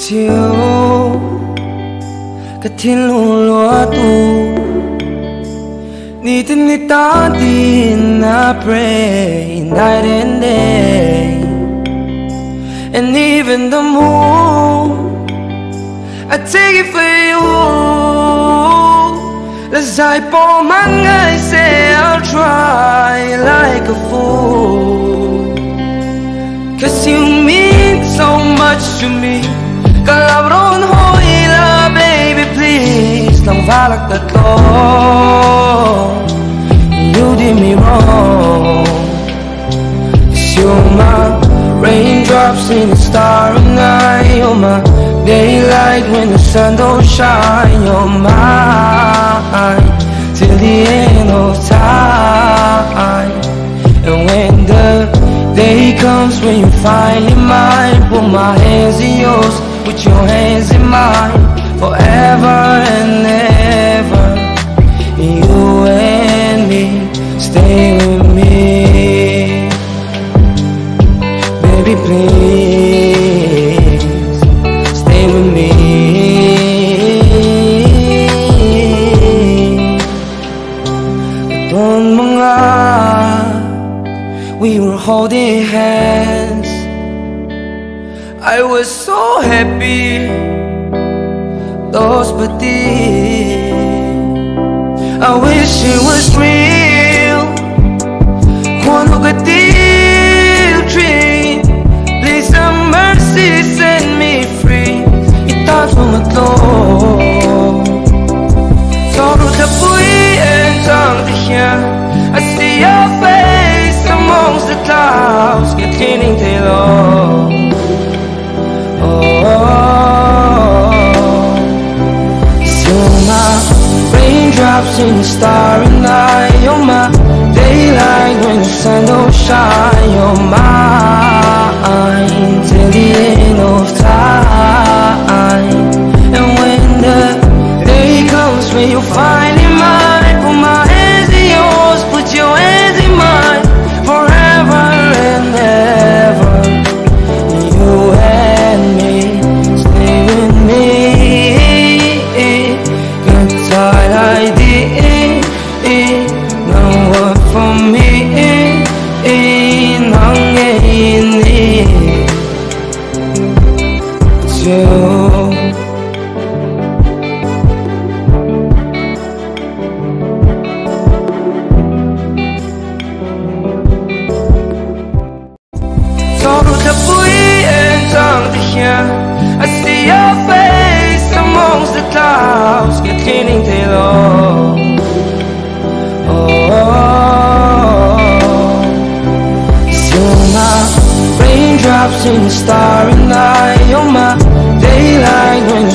chiều cả thiên lùa lúa tu ni tin ni ta tin I pray night and day, and even the moon I take it for you. Let's pour my eyes, say I'll try like a fool, 'cause you mean so much to me. Kalabron hoila, baby please, lang valak tatlo. You did me wrong, 'cause you're my raindrops in the starry night. You're my daylight when the sun don't shine. You're mine till the end of time. And when the day comes when you finally mine, put my hands in yours, put your hands in mine, forever and ever. You and me, stay with me, baby please, stay with me. Doon mga we were holding hands, I was so happy. Those pati, I wish it was real. Quando gatil dream, please have mercy, set me free. Itas mamatlo, sorrow the boy and tongue to hear. I see your face amongst the clouds, getting low. Raindrops in the starry night. You're my daylight when the sun don't shine. You're mine till the end of time. And when the day comes when you finally mine, put my hands in yours, put your hands in mine, forever and ever. You and me, stay with me. I did no one for me, I see your face amongst the clouds, getting low. You're my raindrops in the starry night. You're my daylight when the